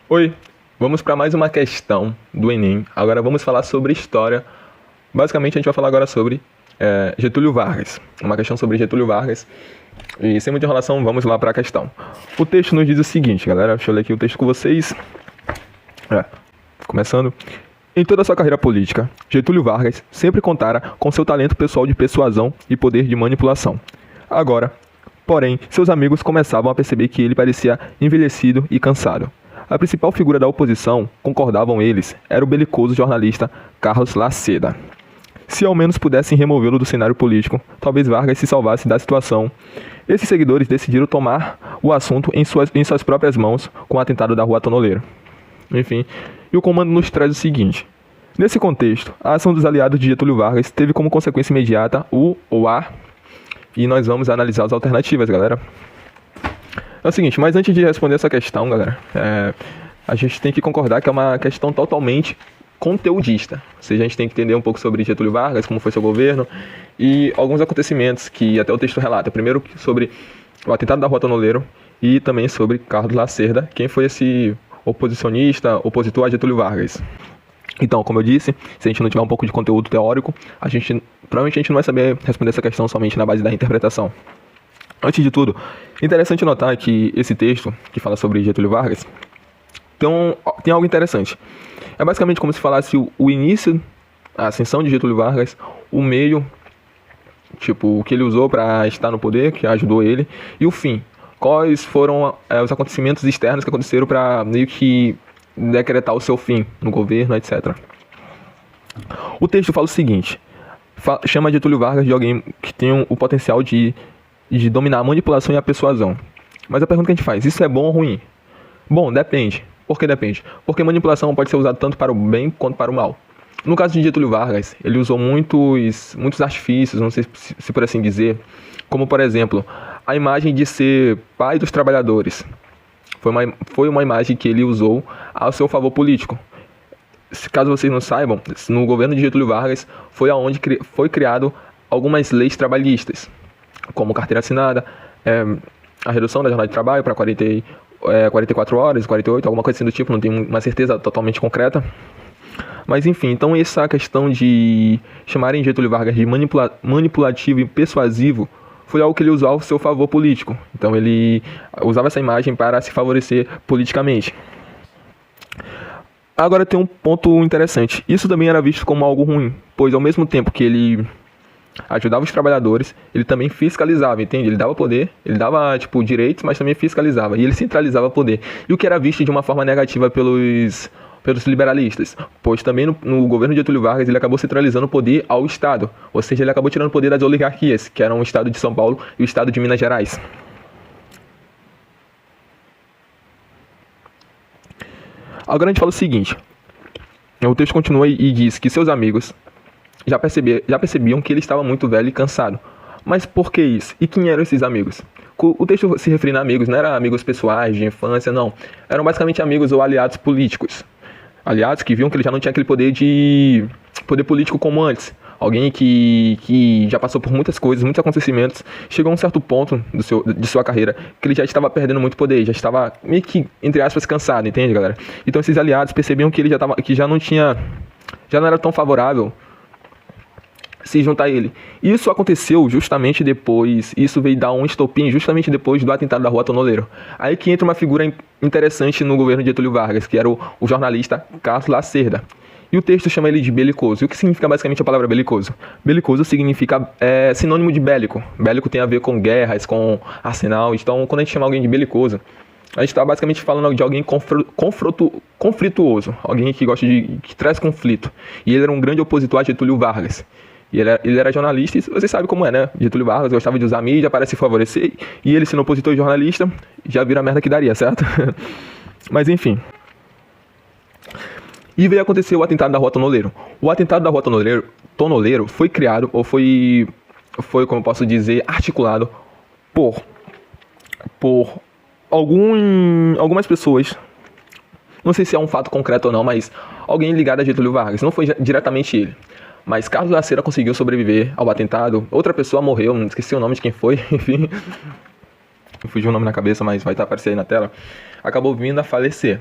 Oi, vamos para mais uma questão do Enem. Agora vamos falar sobre história. Basicamente a gente vai falar agora sobre Getúlio Vargas. Uma questão sobre Getúlio Vargas. E sem muita enrolação, vamos lá para a questão. O texto nos diz o seguinte, galera. Deixa eu ler aqui o texto com vocês. Começando. Em toda a sua carreira política, Getúlio Vargas sempre contara com seu talento pessoal de persuasão e poder de manipulação. Agora, porém, seus amigos começavam a perceber que ele parecia envelhecido e cansado. A principal figura da oposição, concordavam eles, era o belicoso jornalista Carlos Lacerda. Se ao menos pudessem removê-lo do cenário político, talvez Vargas se salvasse da situação. Esses seguidores decidiram tomar o assunto em suas próprias mãos com o atentado da Rua Tonoleiro. Enfim, e o comando nos traz o seguinte. Nesse contexto, a ação dos aliados de Getúlio Vargas teve como consequência imediata o ou a, e nós vamos analisar as alternativas, galera. É o seguinte, mas antes de responder essa questão, galera, a gente tem que concordar que é uma questão totalmente conteudista. Ou seja, a gente tem que entender um pouco sobre Getúlio Vargas, como foi seu governo, e alguns acontecimentos que até o texto relata. Primeiro sobre o atentado da Rua Tonoleiro e também sobre Carlos Lacerda, quem foi esse opositor a Getúlio Vargas. Então, como eu disse, se a gente não tiver um pouco de conteúdo teórico, provavelmente a gente não vai saber responder essa questão somente na base da interpretação. Antes de tudo, interessante notar que esse texto, que fala sobre Getúlio Vargas, tem algo interessante. É basicamente como se falasse o início, a ascensão de Getúlio Vargas, o meio, o que ele usou para estar no poder, que ajudou ele, e o fim. Quais foram os acontecimentos externos que aconteceram para meio que decretar o seu fim no governo, etc. O texto fala o seguinte, chama Getúlio Vargas de alguém que tem o potencial de dominar a manipulação e a persuasão. Mas a pergunta que a gente faz, isso é bom ou ruim? Bom, depende. Por que depende? Porque manipulação pode ser usada tanto para o bem quanto para o mal. No caso de Getúlio Vargas, ele usou muitos artifícios, não sei se por assim dizer, como por exemplo, a imagem de ser pai dos trabalhadores. Foi uma imagem que ele usou ao seu favor político. Caso vocês não saibam, no governo de Getúlio Vargas foi aonde foi criado algumas leis trabalhistas, como carteira assinada, a redução da jornada de trabalho para 44 horas, 48, alguma coisa assim do tipo, não tenho uma certeza totalmente concreta. Mas enfim, então essa questão de chamarem Getúlio Vargas de manipulativo e persuasivo foi algo que ele usou ao seu favor político. Então ele usava essa imagem para se favorecer politicamente. Agora tem um ponto interessante. Isso também era visto como algo ruim, pois ao mesmo tempo que ele ajudava os trabalhadores, ele também fiscalizava, entende? Ele dava poder, ele dava direitos, mas também fiscalizava. E ele centralizava poder. E o que era visto de uma forma negativa pelos liberalistas, pois também no governo de Getúlio Vargas ele acabou centralizando o poder ao Estado, ou seja, ele acabou tirando o poder das oligarquias, que eram o Estado de São Paulo e o Estado de Minas Gerais. Agora a gente fala o seguinte, o texto continua e diz que seus amigos já percebiam que ele estava muito velho e cansado. Mas por que isso? E quem eram esses amigos? O texto se referindo a amigos, não eram amigos pessoais, de infância, não. Eram basicamente amigos ou aliados políticos. Aliados que viam que ele já não tinha aquele poder político como antes. Alguém que já passou por muitas coisas, muitos acontecimentos, chegou a um certo ponto de sua carreira que ele já estava perdendo muito poder, já estava meio que, entre aspas, cansado, entende, galera? Então esses aliados percebiam que ele já não era tão favorável se juntar a ele. Isso aconteceu justamente depois, isso veio dar um estopim justamente depois do atentado da Rua Tonoleiro. Aí que entra uma figura interessante no governo de Getúlio Vargas, que era o jornalista Carlos Lacerda. E o texto chama ele de belicoso. E o que significa basicamente a palavra belicoso? Belicoso significa sinônimo de bélico. Bélico tem a ver com guerras, com arsenal. Então, quando a gente chama alguém de belicoso, a gente está basicamente falando de alguém conflituoso. Alguém que traz conflito. E ele era um grande opositor a Getúlio Vargas. E ele era jornalista, e vocês sabem como é, né? Getúlio Vargas gostava de usar a mídia para se favorecer, e ele sendo opositor e jornalista, já vira a merda que daria, certo? Mas enfim. E veio acontecer o atentado da Rua Tonoleiro. O atentado da Rua Tonoleiro foi criado, ou foi, como eu posso dizer, articulado por algumas pessoas. Não sei se é um fato concreto ou não, mas alguém ligado a Getúlio Vargas. Não foi diretamente ele. Mas Carlos Lacerda conseguiu sobreviver ao atentado. Outra pessoa morreu, não esqueci o nome de quem foi, enfim. Fugiu o nome na cabeça, mas vai estar aparecendo aí na tela. Acabou vindo a falecer.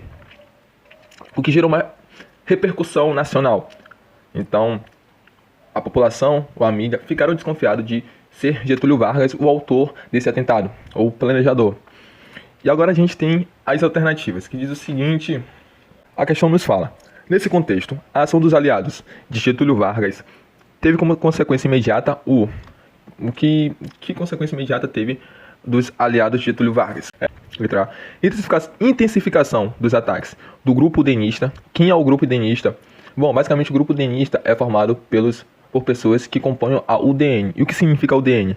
o que gerou uma repercussão nacional. Então, a população ou a mídia ficaram desconfiados de ser Getúlio Vargas o autor desse atentado, ou o planejador. E agora a gente tem as alternativas, que diz o seguinte: a questão nos fala: nesse contexto, a ação dos aliados de Getúlio Vargas teve como consequência imediata que consequência imediata teve dos aliados de Getúlio Vargas? Letra A. Intensificação dos ataques do grupo udenista. Quem é o grupo udenista? Bom, basicamente o grupo udenista é formado por pessoas que compõem a UDN. E o que significa UDN?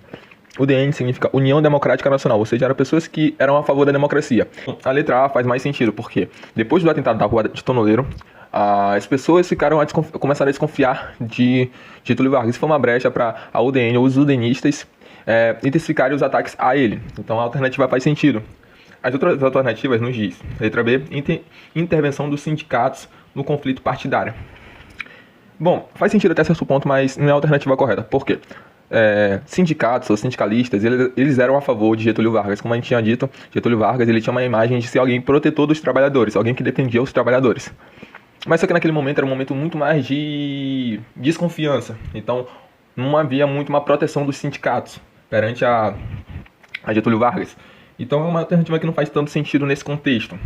UDN significa União Democrática Nacional, ou seja, eram pessoas que eram a favor da democracia. A letra A faz mais sentido, porque depois do atentado da Rua de Tonoleiro, as pessoas começaram a desconfiar de Getúlio Vargas. Isso foi uma brecha para a UDN, ou os udenistas, intensificarem os ataques a ele. Então a alternativa faz sentido. As outras alternativas nos diz: letra B, intervenção dos sindicatos no conflito partidário. Bom, faz sentido até certo ponto, mas não é a alternativa correta. Por quê? Sindicatos ou sindicalistas, eles eram a favor de Getúlio Vargas. Como a gente tinha dito, Getúlio Vargas ele tinha uma imagem de ser alguém protetor dos trabalhadores, alguém que defendia os trabalhadores. Mas só que naquele momento era um momento muito mais de desconfiança. Então não havia muito uma proteção dos sindicatos perante a Getúlio Vargas. Então é uma alternativa que não faz tanto sentido nesse contexto.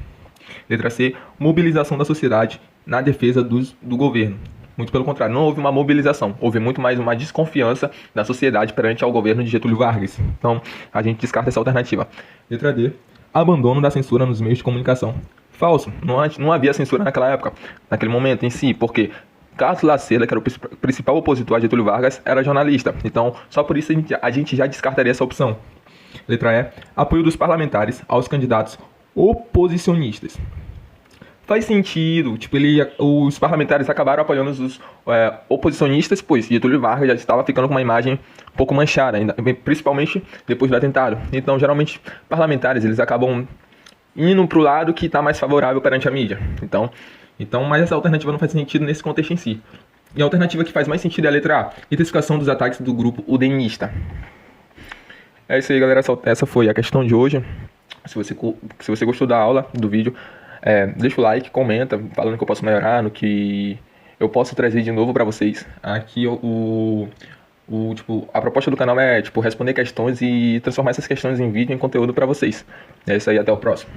Letra C, mobilização da sociedade na defesa do governo. Muito pelo contrário, não houve uma mobilização, houve muito mais uma desconfiança da sociedade perante ao governo de Getúlio Vargas. Então, a gente descarta essa alternativa. Letra D, abandono da censura nos meios de comunicação. Falso, não havia censura naquela época, naquele momento em si, porque Carlos Lacerda, que era o principal opositor a Getúlio Vargas, era jornalista. Então, só por isso a gente já descartaria essa opção. Letra E, apoio dos parlamentares aos candidatos oposicionistas. Faz sentido, os parlamentares acabaram apoiando os oposicionistas, pois Getúlio Vargas já estava ficando com uma imagem um pouco manchada, ainda, principalmente depois do atentado. Então, geralmente, parlamentares eles acabam indo para o lado que está mais favorável perante a mídia. Então, mas essa alternativa não faz sentido nesse contexto em si. E a alternativa que faz mais sentido é a letra A, intensificação dos ataques do grupo udenista. É isso aí, galera, essa foi a questão de hoje. Se você gostou da aula, do vídeo, deixa o like, comenta, falando que eu posso melhorar, no que eu posso trazer de novo para vocês. Aqui a proposta do canal é responder questões e transformar essas questões em vídeo, em conteúdo para vocês. É isso aí, até o próximo.